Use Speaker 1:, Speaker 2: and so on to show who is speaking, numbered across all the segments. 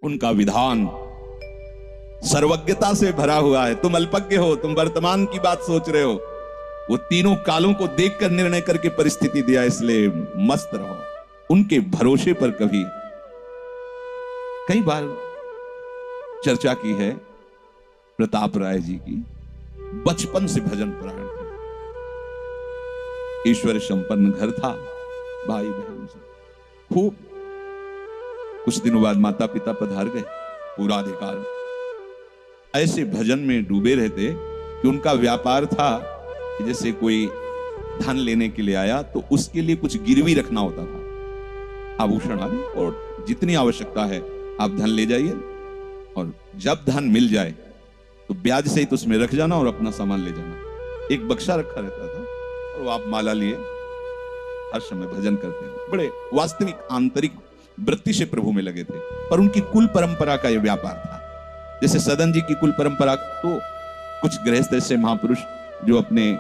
Speaker 1: उनका विधान सर्वज्ञता से भरा हुआ है। तुम अल्पज्ञ हो, तुम वर्तमान की बात सोच रहे हो। वो तीनों कालों को देखकर निर्णय करके परिस्थिति दिया, इसलिए मस्त रहो। उनके भरोसे पर कभी कई बार चर्चा की है प्रताप राय जी की। बचपन से भजन परायण थे, ईश्वर संपन्न घर था, भाई बहन से खूब। कुछ दिनों बाद माता पिता पधार गए, पूरा अधिकार। ऐसे भजन में डूबे रहते कि उनका व्यापार था कि जैसे कोई धन लेने के लिए आया तो उसके लिए कुछ गिरवी रखना होता था, आभूषण आदि, और जितनी आवश्यकता है आप धन ले जाइए, और जब धन मिल जाए तो ब्याज सहित उसमें रख जाना और अपना सामान ले जाना। एक बक्सा रखा रहता था और वो आप माला लिए हर समय भजन करते हैं। बड़े वास्तविक आंतरिक वृत्ति से प्रभु में लगे थे। पर उनकी कुल परंपरा का यह व्यापार था। जैसे सदन जी की कुल परंपरा, तो कुछ गृहस्थ ऐसे महापुरुष जो अपने,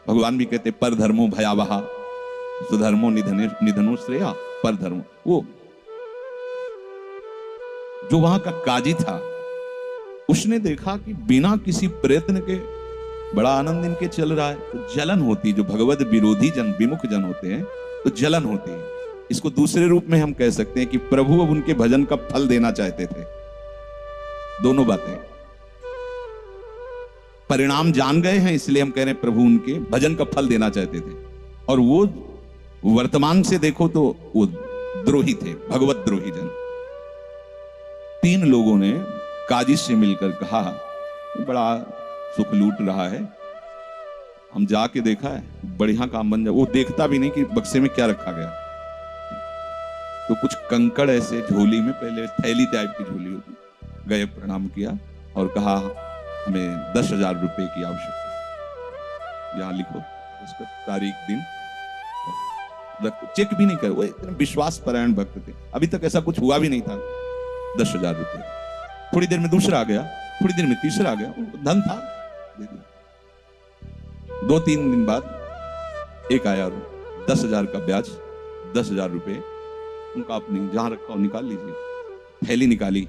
Speaker 1: भगवान भी कहते पर धर्मो भयावहा सुधर्मो निधनो श्रेया, पर धर्मो, वो जो वहां का काजी था उसने देखा कि बिना किसी प्रयत्न के बड़ा आनंद इनके चल रहा है, तो जलन होती, जो भगवत विरोधी जन, विमुख जन होते हैं तो जलन होती है। इसको दूसरे रूप में हम कह सकते हैं कि प्रभु अब उनके भजन का फल देना चाहते थे। दोनों बातें, परिणाम जान गए हैं इसलिए हम कह रहे हैं प्रभु उनके भजन का फल देना चाहते थे। और वो वर्तमान से देखो तो वो द्रोही थे, भगवत द्रोही जन। 3 लोगों ने काजी से मिलकर कहा बड़ा सुख लूट रहा है, हम जाके देखा है बढ़िया काम बन जाए। वो देखता भी नहीं कि बक्से में क्या रखा गया। तो कुछ कंकड़ ऐसे झोली में, पहले थैली टाइप की झोली होती, गए प्रणाम किया और कहा हमें 10,000 रुपए की आवश्यकता है, यहाँ लिखो उसका तारीख दिन, चेक भी नहीं कर। वो इतने विश्वास परायण भक्त थे, अभी तक ऐसा कुछ हुआ भी नहीं था। 10,000 रुपए, थोड़ी देर में दूसरा आ गया, थोड़ी देर में तीसरा आ गया, धन था, दे दिया। 2-3 दिन बाद एक आया, 10,000 का ब्याज, 10,000 रुपए उनका अपनी जहां रखा हो निकाल लीजिए। थैली निकाली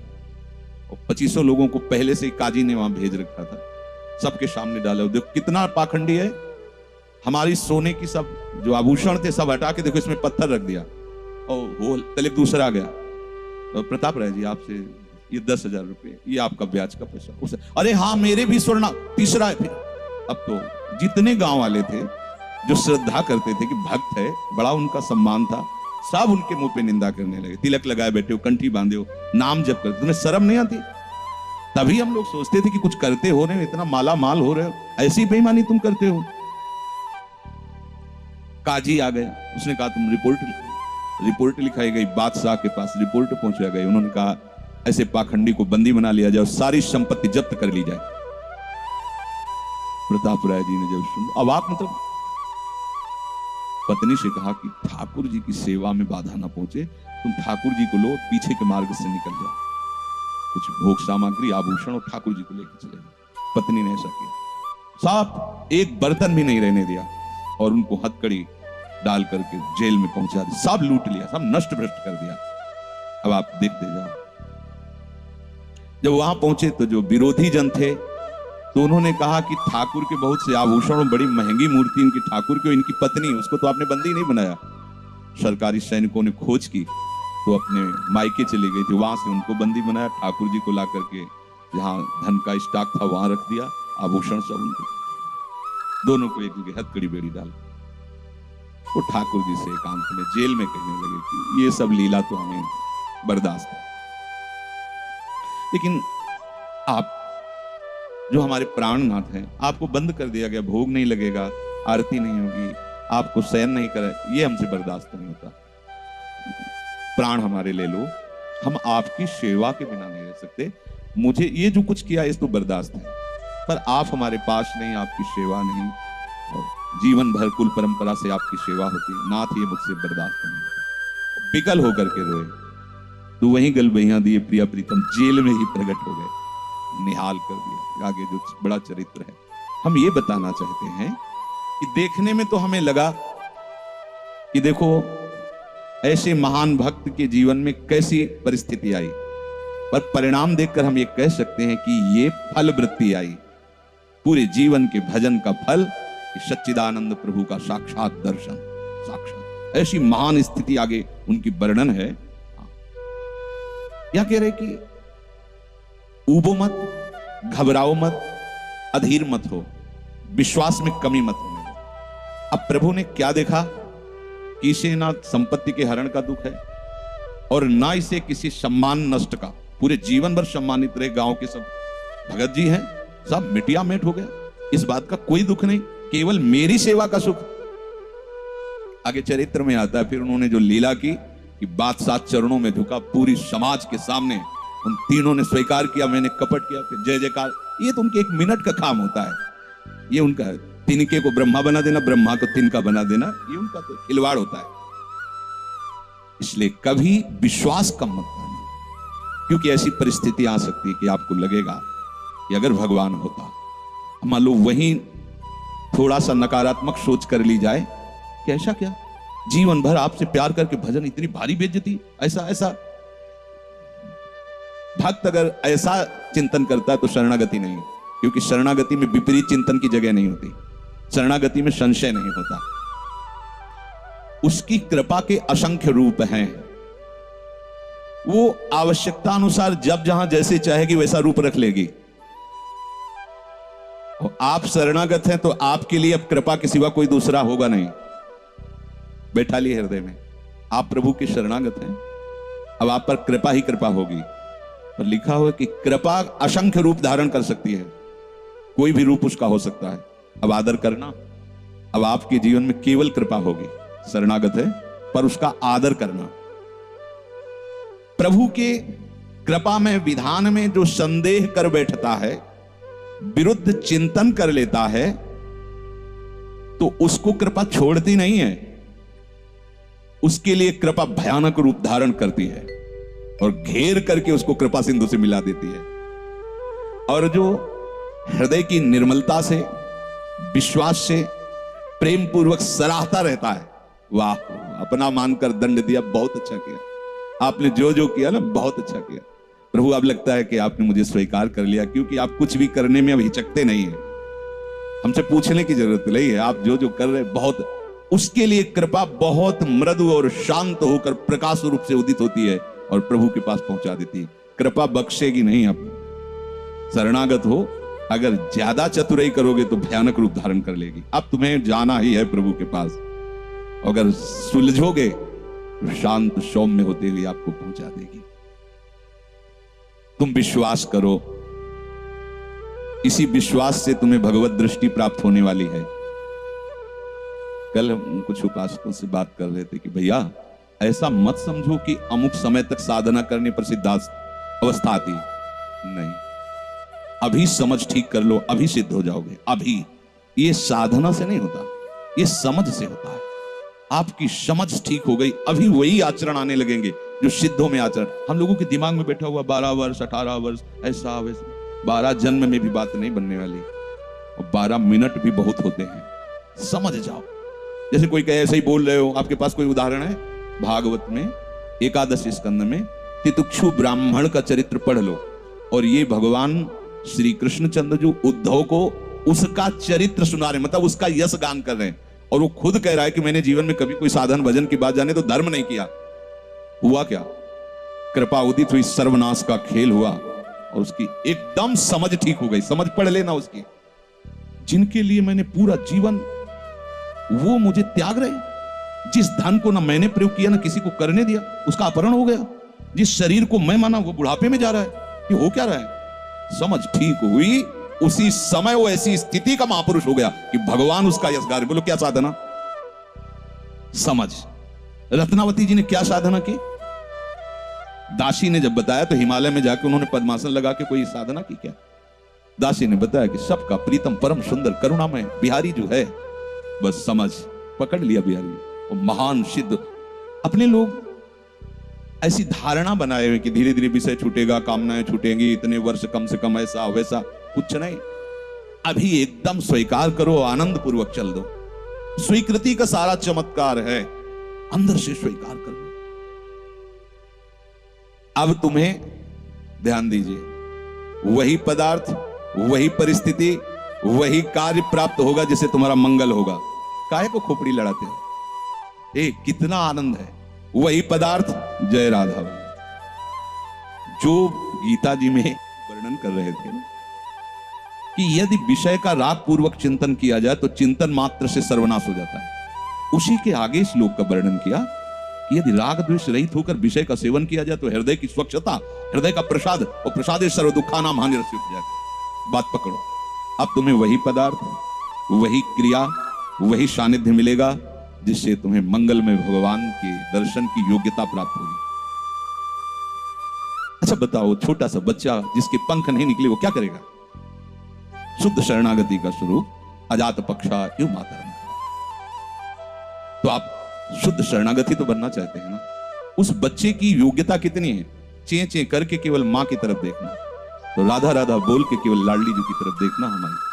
Speaker 1: और 2500 लोगों को पहले से काजी ने वहां भेज रखा था, सबके सामने डाला। देखो कितना पाखंडी है, हमारी सोने की सब जो आभूषण थे सब हटा के देखो इसमें पत्थर रख दिया। और वो तले दूसरा आ गया, तो प्रताप राय जी आपसे ये 10,000 रुपए, ये आपका ब्याज का पैसा। उसे अरे हाँ मेरे भी स्वर्ण, तीसरा है। फिर अब तो जितने गांव वाले थे जो श्रद्धा करते थे कि भक्त है, बड़ा उनका सम्मान था, सब उनके मुंह पे निंदा करने लगे। तिलक लगाए बैठे हो, कंठी बांधे हो, नाम जप करते, तुम्हें शर्म नहीं आती? तभी हम लोग सोचते थे कि कुछ करते हो रहे हो, इतना माला माल हो रहे हो, ऐसी बेईमानी तुम करते हो। काजी आ गया, उसने कहा तुम रिपोर्ट लिखो। रिपोर्ट लिखाई गई, बादशाह के पास रिपोर्ट पहुंचाई गई। उन्होंने कहा ऐसे पाखंडी को बंदी बना लिया जाए और सारी संपत्ति जब्त कर ली जाए। प्रताप राय जी ने जब सुना, अब आप मतलब पत्नी से कहा कि ठाकुर जी की सेवा में बाधा ना पहुंचे, तुम ठाकुर जी को लो, पीछे के मार्ग से निकल जाओ, कुछ भोग सामग्री आभूषण और ठाकुर जी को लेकर चले जाओ। पत्नी ने ऐसा किया, साफ एक बर्तन भी नहीं रहने दिया और उनको हथकड़ी डाल करके जेल में पहुंचा दिया, सब लूट लिया, सब नष्ट भ्रष्ट कर दिया। अब आप देखते जाओ। जब वहां पहुंचे तो जो विरोधी जन थे तो उन्होंने कहा कि ठाकुर के बहुत से आभूषण, बड़ी महंगी मूर्ति इनकी ठाकुर की, इनकी पत्नी, उसको तो आपने बंदी नहीं बनाया। सरकारी सैनिकों ने खोज की तो अपने मायके चली गई थी, वहां से उनको बंदी बनाया, ठाकुर जी को ला करके जहां धन का स्टॉक था वहां रख दिया, आभूषण सब उनके, दोनों को एक जगह हथकड़ी बेड़ी डाल। वो ठाकुर जी से एकांत में जेल में कहने लगे कि ये सब लीला तो हमें बर्दाश्त है, लेकिन आप जो हमारे प्राणनाथ हैं, आपको बंद कर दिया गया, भोग नहीं लगेगा, आरती नहीं होगी, आपको शयन नहीं करे, ये हमसे बर्दाश्त नहीं होता। प्राण हमारे ले लो, हम आपकी सेवा के बिना नहीं रह सकते। मुझे ये जो कुछ किया इस तो बर्दाश्त है, पर आप हमारे पास नहीं, आपकी सेवा नहीं, और जीवन भर कुल परंपरा से आपकी सेवा होती है, नाथ ये मुझसे बर्दाश्त नहीं होता। विकल होकर के रोए, तो वहीं गलबैया दिए प्रिया प्रीतम जेल में ही प्रकट हो गए, निहाल कर दिया। आगे जो बड़ा चरित्र है, हम ये बताना चाहते हैं कि देखने में तो हमें लगा कि देखो ऐसे महान भक्त के जीवन में कैसी परिस्थिति आई, पर परिणाम देखकर हम ये कह सकते हैं कि ये फल वृत्ति आई, पूरे जीवन के भजन का फल कि सच्चिदानंद प्रभु का साक्षात दर्शन, साक्षात ऐसी महान स्थिति आगे उनकी वर्णन है। क्या कह रहे कि ऊबो मत, घबराओ मत, अधीर मत हो, विश्वास में कमी मत होने दो। अब प्रभु ने क्या देखा कि इसे ना संपत्ति के हरण का दुख है और ना इसे किसी सम्मान नष्ट का, पूरे जीवन भर सम्मानित रहे, गांव के सब भगत जी हैं, सब मिटिया मेट हो गया, इस बात का कोई दुख नहीं, केवल मेरी सेवा का सुख। आगे चरित्र में आता है फिर उन्होंने जो लीला की कि बादशाह चरणों में झुका, पूरी समाज के सामने उन तीनों ने स्वीकार किया मैंने कपट किया, फिर जय जयकार। ये तो उनके एक मिनट का काम होता है, ये उनका तिनके को ब्रह्मा बना देना, ब्रह्मा को तिनका बना देना, ये उनका तो खिलवाड़ होता है। इसलिए कभी विश्वास कम मत करना, क्योंकि ऐसी परिस्थिति आ सकती है कि आपको लगेगा कि अगर भगवान होता, मान लो वहीं थोड़ा सा नकारात्मक सोच कर ली जाए कि ऐसा क्या, जीवन भर आपसे प्यार करके भजन इतनी भारी बेइज्जती, ऐसा ऐसा। भक्त अगर ऐसा चिंतन करता है तो शरणागति नहीं, क्योंकि शरणागति में विपरीत चिंतन की जगह नहीं होती, शरणागति में संशय नहीं होता। उसकी कृपा के असंख्य रूप हैं, वो आवश्यकता अनुसार जब जहां जैसे चाहेगी वैसा रूप रख लेगी। और आप शरणागत हैं तो आपके लिए अब कृपा के सिवा कोई दूसरा होगा नहीं। बैठा लिए हृदय में आप प्रभु के शरणागत हैं, अब आप पर कृपा ही कृपा होगी। पर लिखा हुआ कि कृपा असंख्य रूप धारण कर सकती है, कोई भी रूप उसका हो सकता है। अब आदर करना, अब आपके जीवन में केवल कृपा होगी, शरणागत है पर उसका आदर करना। प्रभु के कृपा में विधान में जो संदेह कर बैठता है, विरुद्ध चिंतन कर लेता है, तो उसको कृपा छोड़ती नहीं है, उसके लिए कृपा भयानक रूप धारण करती है और घेर करके उसको कृपा सिंधु से मिला देती है। और जो हृदय की निर्मलता से, विश्वास से, प्रेम पूर्वक सराहता रहता है, वाह अपना मानकर दंड दिया, बहुत अच्छा किया आपने, जो जो किया ना बहुत अच्छा किया प्रभु। अब लगता है कि आपने मुझे स्वीकार कर लिया, क्योंकि आप कुछ भी करने में अब हिचकते नहीं है, हमसे पूछने की जरूरत नहीं है, आप जो जो कर रहे हैं बहुत। उसके लिए कृपा बहुत मृदु और शांत होकर प्रकाश रूप से उदित होती है और प्रभु के पास पहुंचा देती है। कृपा बख्शेगी नहीं, आप शरणागत हो, अगर ज्यादा चतुराई करोगे तो भयानक रूप धारण कर लेगी। अब तुम्हें जाना ही है प्रभु के पास, अगर सुलझोगे तो शांत सौम्य होते हुए आपको पहुंचा देगी। तुम विश्वास करो, इसी विश्वास से तुम्हें भगवत दृष्टि प्राप्त होने वाली है। कल हम कुछ उपासकों से बात कर रहे थे कि भैया ऐसा मत समझो कि अमुक समय तक साधना करने पर सिद्धार्थ अवस्था आती नहीं, अभी समझ ठीक कर लो, अभी सिद्ध हो जाओगे। अभी ये साधना से नहीं होता, ये समझ से होता है। आपकी समझ ठीक हो गई, अभी वही आचरण आने लगेंगे जो सिद्धों में आचरण। हम लोगों के दिमाग में बैठा हुआ 12 वर्ष 18 वर्ष ऐसा वैसा, 12 जन्म में भी बात नहीं बनने वाली, और 12 मिनट भी बहुत होते हैं। समझ जाओ, जैसे कोई कहे ऐसे ही बोल रहे हो, आपके पास कोई उदाहरण है? भागवत में 11 स्कंद में तितिक्षु ब्राह्मण का चरित्र पढ़ लो, और ये भगवान श्री कृष्णचंद्र जो उद्धव को उसका चरित्र सुना रहे, मतलब उसका यश गान कर रहे हैं, और वो खुद कह रहा है कि मैंने जीवन में कभी कोई साधन भजन की बात जाने तो धर्म नहीं किया। हुआ क्या? कृपा उदित हुई, सर्वनाश का खेल हुआ, और उसकी एकदम समझ ठीक हो गई। समझ पढ़ लेना उसकी, जिनके लिए मैंने पूरा जीवन, वो मुझे त्याग रहे, जिस धन को ना मैंने प्रयोग किया ना किसी को करने दिया, उसका अपहरण हो गया। जिस शरीर को मैं माना वो बुढ़ापे में जा रहा है, ये हो क्या रहा है? समझ ठीक हुई, उसी समय वो ऐसी स्थिति का महापुरुष हो गया कि भगवान उसका यश गा रहे। बोलो क्या साधना? समझ। रत्नावती जी ने क्या साधना की? दासी ने जब बताया तो हिमालय में जाकर उन्होंने पद्मासन लगा के कोई साधना की क्या? दासी ने बताया कि सबका प्रीतम परम सुंदर करुणामय बिहारी जो है, बस समझ पकड़ लिया बिहारी, और महान सिद्ध। अपने लोग ऐसी धारणा बनाए हुए कि धीरे धीरे विषय छूटेगा, कामनाएं छूटेंगी, इतने वर्ष कम से कम, ऐसा वैसा, कुछ नहीं। अभी एकदम स्वीकार करो, आनंद पूर्वक चल दो। स्वीकृति का सारा चमत्कार है, अंदर से स्वीकार कर लो। अब तुम्हें ध्यान दीजिए, वही पदार्थ, वही परिस्थिति, वही कार्य प्राप्त होगा जिससे तुम्हारा मंगल होगा। काहे को खोपड़ी लड़ाते हो? कितना आनंद है। वही पदार्थ, जय राधा। जो गीता जी में वर्णन कर रहे थे कि यदि विषय का राग पूर्वक चिंतन किया जाए तो चिंतन मात्र से सर्वनाश हो जाता है, उसी के आगे श्लोक का वर्णन किया कि यदि राग द्वेष रहित होकर विषय का सेवन किया जाए तो हृदय की स्वच्छता, हृदय का प्रसाद और प्रसादे सर्व दुखानाम हानिरस्य हो जाए। बात पकड़ो, अब तुम्हें वही पदार्थ, वही क्रिया, वही सानिध्य मिलेगा जिससे तुम्हें मंगल में भगवान के दर्शन की योग्यता प्राप्त होगी। अच्छा बताओ, छोटा सा बच्चा जिसके पंख नहीं निकले वो क्या करेगा? शुद्ध शरणागति का स्वरूप अजात पक्षा एवं मातरम। तो आप शुद्ध शरणागति तो बनना चाहते हैं ना? उस बच्चे की योग्यता कितनी है? चे चे करके केवल मां की तरफ देखना, तो राधा राधा बोल के केवल लाडली जी की तरफ देखना। हमारी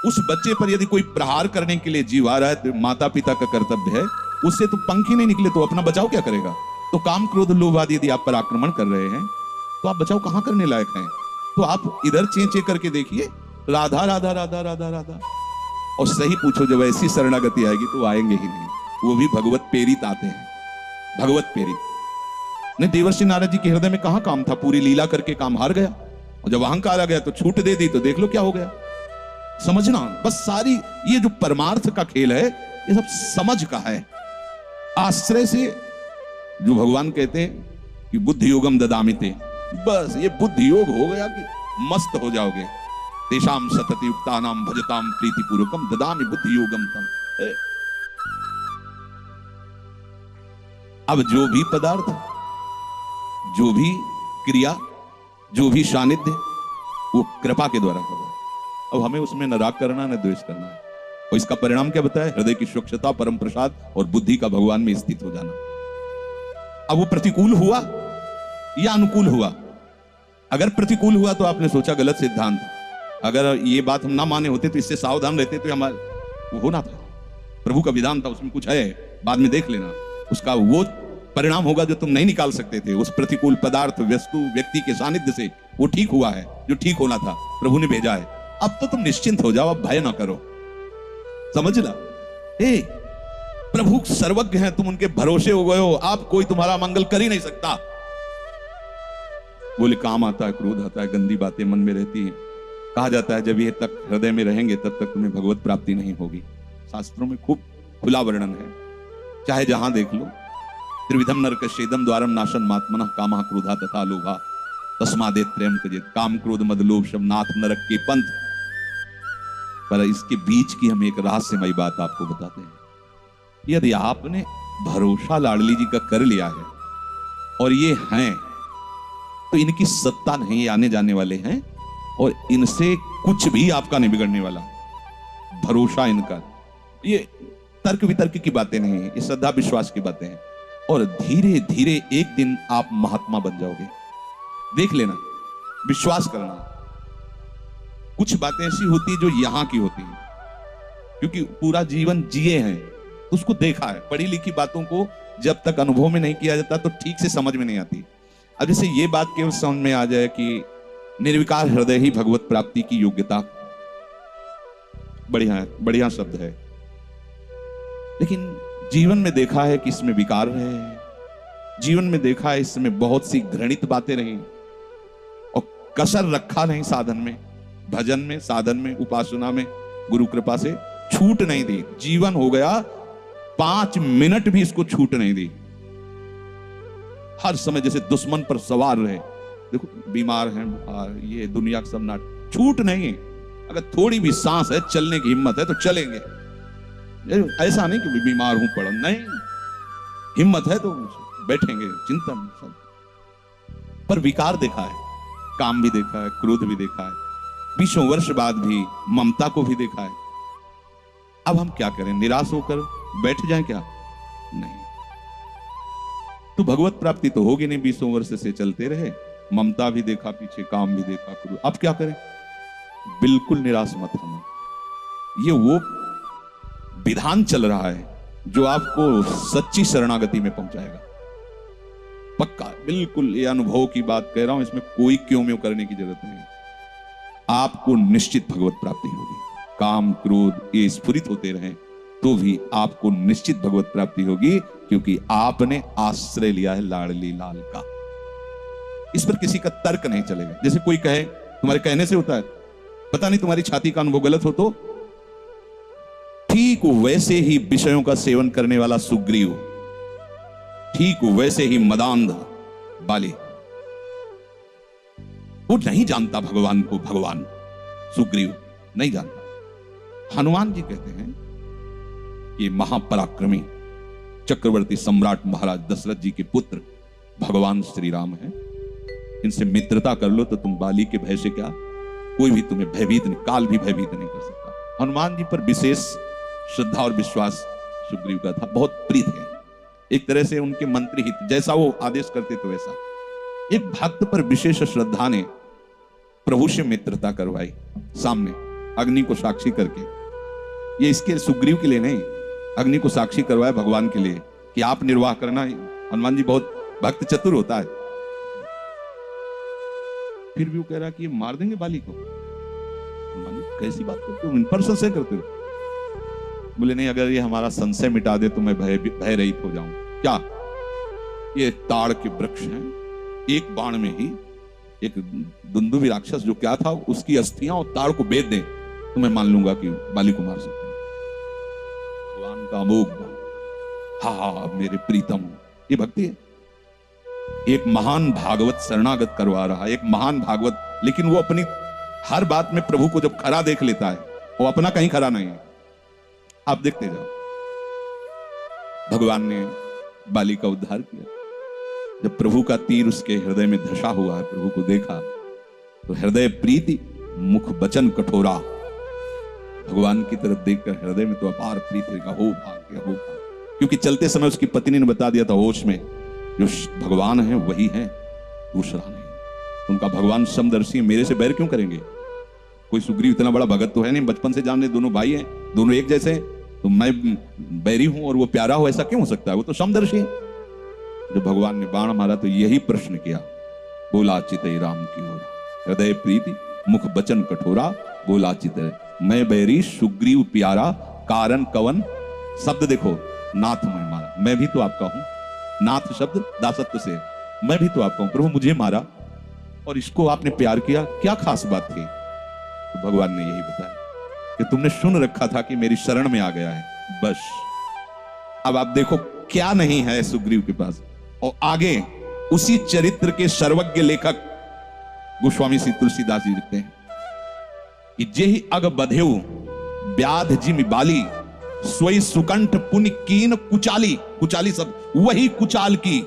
Speaker 1: उस बच्चे पर यदि कोई प्रहार करने के लिए जीव आ रहा है तो माता पिता का कर्तव्य है, उससे तो पंख ही नहीं निकले तो अपना बचाव क्या करेगा? तो काम क्रोध लोभ आदि यदि आप पर आक्रमण कर रहे हैं तो आप बचाव कहां करने लायक हैं? तो आप इधर चे चे करके देखिए, राधा राधा राधा राधा राधा, और सही पूछो जब ऐसी शरणागति आएगी तो आएंगे ही नहीं। वो भी भगवत प्रेरित आते हैं, भगवत प्रेरित। नहीं, देवर्षि नारद जी के हृदय में कहां काम था? पूरी लीला करके काम हार गया, और जब अहंकार आ गया तो छूट दे दी, तो देख लो क्या हो गया। समझना बस, सारी ये जो परमार्थ का खेल है ये सब समझ का है। आश्रय से जो भगवान कहते हैं कि बुद्धि योगम ददामिते, बस ये बुद्धि योग हो गया कि मस्त हो जाओगे। तेषाम सतति युक्तानाम भजताम प्रीति पूर्वकम ददामि बुद्धि योगम तम। अब जो भी पदार्थ, जो भी क्रिया, जो भी सानिध्य, वो कृपा के द्वारा करो। अब हमें उसमें न राग करना न द्वेष करना है। और इसका परिणाम क्या बताया? हृदय की स्वच्छता, परम प्रसाद और बुद्धि का भगवान में स्थित हो जाना। अब वो प्रतिकूल हुआ या अनुकूल हुआ? अगर प्रतिकूल हुआ तो आपने सोचा गलत सिद्धांत। अगर ये बात हम ना माने होते तो इससे सावधान रहते तो हमारे वो होना था। प्रभु का विधान था, उसमें कुछ है, बाद में देख लेना। उसका वो परिणाम होगा जो तुम नहीं निकाल सकते थे। उस प्रतिकूल पदार्थ, वस्तु, व्यक्ति के सानिध्य से वो ठीक हुआ है जो ठीक होना था, प्रभु ने भेजा है। अब तो तुम निश्चिंत हो जाओ, अब भय ना करो। समझना, प्रभु सर्वज्ञ हैं, तुम उनके भरोसे हो गए हो, आप कोई तुम्हारा मंगल कर ही नहीं सकता। बोले काम आता है, क्रोध आता है, गंदी बातें मन में रहती हैं। कहा जाता है जब ये तक हृदय में रहेंगे तब तक तुम्हें भगवत प्राप्ति नहीं होगी। शास्त्रों में खूब खुला वर्णन है, चाहे जहां देख लो। त्रिविधम नरकस्येदम द्वारम नाशन मात्मनः कामः क्रोधा तथा लोभा तस्मादेव त्रयम् त्यजेत्। काम क्रोध मद लोभ सब नाथ नरक के पंथ। पर इसके बीच की हम एक रहस्यमयी बात आपको बताते हैं। यदि आपने भरोसा लाडली जी का कर लिया है और ये हैं, तो इनकी सत्ता नहीं, आने जाने वाले हैं और इनसे कुछ भी आपका नहीं बिगड़ने वाला। भरोसा इनका, ये तर्क वितर्क की बातें नहीं है, ये श्रद्धा विश्वास की बातें हैं। और धीरे धीरे एक दिन आप महात्मा बन जाओगे। देख लेना, विश्वास करना। कुछ बातें ऐसी होती है जो यहां की होती है, क्योंकि पूरा जीवन जिए हैं तो उसको देखा है। पढ़ी लिखी बातों को जब तक अनुभव में नहीं किया जाता तो ठीक से समझ में नहीं आती। अब जैसे ये बात केवल समझ में आ जाए कि निर्विकार हृदय ही भगवत प्राप्ति की योग्यता, बढ़िया है, बढ़िया शब्द है। लेकिन जीवन में देखा है कि इसमें विकार रहे हैं, जीवन में देखा है इसमें बहुत सी घृणित बातें रही और कसर रखा नहीं साधन में, भजन में, साधन में, उपासना में। गुरु कृपा से छूट नहीं दी। जीवन हो गया 5 मिनट भी इसको छूट नहीं दी। हर समय जैसे दुश्मन पर सवार रहे। देखो बीमार हैं, बुखार, ये दुनिया का सब नाट, छूट नहीं। अगर थोड़ी भी सांस है, चलने की हिम्मत है तो चलेंगे। ऐसा नहीं कि बीमार हूं पड़ा, नहीं, हिम्मत है तो बैठेंगे, चिंता सब। पर विकार देखा है, काम भी देखा है, क्रोध भी देखा है, 20 वर्ष बाद भी ममता को भी देखा है। अब हम क्या करें? निराश होकर बैठ जाएं क्या? नहीं। तो भगवत प्राप्ति तो होगी नहीं। 20 वर्ष से चलते रहे, ममता भी देखा पीछे, काम भी देखा, क्रोध। अब क्या करें? बिल्कुल निराश मत होना। ये वो विधान चल रहा है जो आपको सच्ची शरणागति में पहुंचाएगा। पक्का बिल्कुल ये अनुभव की बात कह रहा हूं, इसमें कोई क्यों म्यों करने की जरूरत नहीं। आपको निश्चित भगवत प्राप्ति होगी। काम क्रोध ये स्फुरित होते रहें तो भी आपको निश्चित भगवत प्राप्ति होगी, क्योंकि आपने आश्रय लिया है लाडली लाल का। इस पर किसी का तर्क नहीं चलेगा। जैसे कोई कहे तुम्हारे कहने से होता है, पता नहीं तुम्हारी छाती का अनुभव गलत हो तो, ठीक वैसे ही विषयों का सेवन करने वाला सुग्रीव, ठीक वैसे ही मदांध बाली, वो नहीं जानता भगवान को। भगवान सुग्रीव नहीं जानता। हनुमान जी कहते हैं ये महापराक्रमी चक्रवर्ती सम्राट महाराज दशरथ जी के पुत्र भगवान श्री राम हैं। इनसे मित्रता कर लो तो तुम बाली के भय से क्या, कोई भी तुम्हें भयभीत नहीं, काल भी भयभीत नहीं कर सकता। हनुमान जी पर विशेष श्रद्धा और विश्वास सुग्रीव का था, बहुत प्रीत है। एक तरह से उनके मंत्री हित, जैसा वो आदेश करते तो वैसा। एक भक्त पर विशेष श्रद्धा ने प्रभु से मित्रता करवाई, सामने अग्नि को साक्षी करके। ये इसके सुग्रीव के लिए नहीं, अग्नि को साक्षी करवाया भगवान के लिए कि आप निर्वाह करना। हनुमान जी बहुत भक्त चतुर होता है। फिर भी वो कह रहा कि ये मार देंगे बाली को। हनुमान जी कैसी बात करते हो, इन पर संशय करते हो? बोले नहीं, अगर ये हमारा संशय मिटा दे तो मैं भय रहित हो जाऊं। क्या? ये ताड़ के वृक्ष हैं, एक बाण में ही एक दुंदुभी राक्षस जो क्या था उसकी अस्थियां और ताड़ को बेच दें तो मैं मान लूंगा कि बाली को मार सकते हैं। भगवान का अमोघ, हा मेरे प्रीतम, ये भक्ति है। एक महान भागवत शरणागत करवा रहा है, एक महान भागवत, लेकिन वो अपनी हर बात में प्रभु को जब खरा देख लेता है, वो अपना कहीं खरा नहीं है। आप देखते जाओ, भगवान ने बाली का उद्धार किया। जब प्रभु का तीर उसके हृदय में धसा हुआ है, प्रभु को देखा तो हृदय प्रीति मुख बचन कठोरा। भगवान की तरफ देखकर हृदय में तो अपार प्रीति का हो भाग्य, हो भाग्य। क्योंकि चलते समय उसकी पत्नी ने बता दिया था होश में, जो भगवान है वही है, दूसरा नहीं। उनका भगवान समदर्शी, मेरे से बैर क्यों करेंगे? कोई सुग्रीव इतना बड़ा भगत तो है नहीं, बचपन से जान ले, दोनों भाई हैं, दोनों एक जैसे हैं, तो मैं बैरी हूं और वो प्यारा हो, ऐसा क्यों हो सकता है? वो तो समदर्शी है। जब भगवान ने बाण मारा तो यही प्रश्न किया, बोला चितई राम की ओर, हृदय प्रीति मुख बचन कठोरा, बोला चितई मैं बैरी सुग्रीव प्यारा, कारण कवन। शब्द देखो, नाथ मैं मारा, मैं भी तो आपका हूं। नाथ शब्द दासत्व से, मैं भी तो आपका हूं। प्रभु मुझे मारा और इसको आपने प्यार किया, क्या खास बात थी? तो भगवान ने यही बताया कि तुमने सुन रखा था कि मेरी शरण में आ गया है, बस। अब आप देखो क्या नहीं है सुग्रीव के पास। और आगे उसी चरित्र के सर्वज्ञ लेखक गोस्वामी श्री तुलसीदास जी लिखते हैं कि जेहि अग बधेउ व्याध जिमि बाली, सोई सुकंठ पुनि कीन कुचाली। कुचाली सब वही कुचाल की।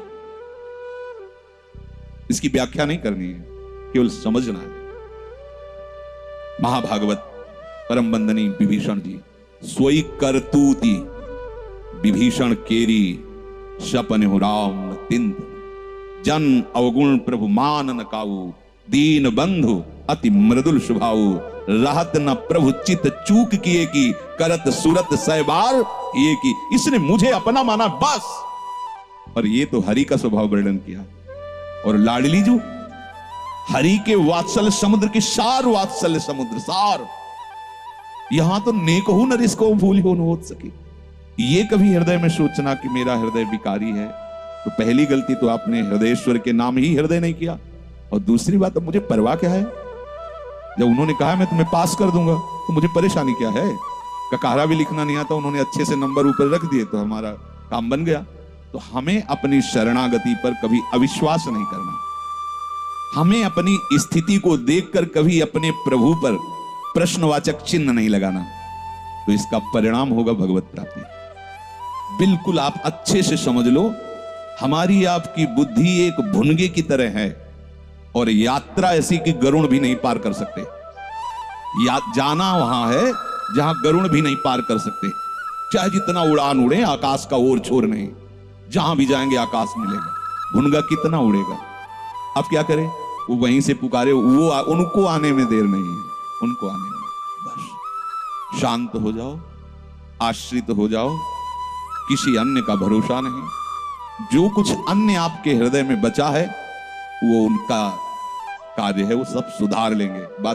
Speaker 1: इसकी व्याख्या नहीं करनी है, केवल समझना है। महाभागवत परम वंदनीय विभीषण जी, सोई करतूती विभीषण केरी, सपन हो राम तिंद, जन अवगुण प्रभु मान न काऊ, दीन बंधु अति मृदुल स्वभाव, रहत न प्रभु चित चूक किए की, करत सूरत सहबार ये की। इसने मुझे अपना माना बस। और ये तो हरि का स्वभाव वर्णन किया। और लाडली जो हरि के वात्सल्य समुद्र की सार, वात्सल्य समुद्र सार, यहां तो नेकहु नरिस को भूल हो न हो सके। ये कभी हृदय में सोचना कि मेरा हृदय विकारी है, तो पहली गलती तो आपने हृदयेश्वर के नाम ही हृदय नहीं किया। और दूसरी बात, अब मुझे परवाह क्या है? जब उन्होंने कहा मैं तुम्हें पास कर दूंगा तो मुझे परेशानी क्या है? ककारा भी लिखना नहीं आता, उन्होंने अच्छे से नंबर ऊपर रख दिए तो हमारा काम बन गया। तो हमें अपनी शरणागति पर कभी अविश्वास नहीं करना। हमें अपनी स्थिति को देखकर कभी अपने प्रभु पर प्रश्नवाचक चिन्ह नहीं लगाना, तो इसका परिणाम होगा भगवत प्राप्ति। बिल्कुल आप अच्छे से समझ लो, हमारी आपकी बुद्धि एक भुनगे की तरह है और यात्रा ऐसी कि गरुड़ भी नहीं पार कर सकते। जाना वहां है जहां गरुड़ भी नहीं पार कर सकते। चाहे जितना उड़ान उड़े, आकाश का ओर छोर नहीं, जहां भी जाएंगे आकाश मिलेगा। भुनगा कितना उड़ेगा? अब क्या करें? वो वहीं से पुकारे, वो उनको आने में देर नहीं है, उनको आने में। बस शांत हो जाओ, आश्रित हो जाओ, किसी अन्य का भरोसा नहीं। जो कुछ अन्य आपके हृदय में बचा है वो उनका कार्य है, वो सब सुधार लेंगे। बात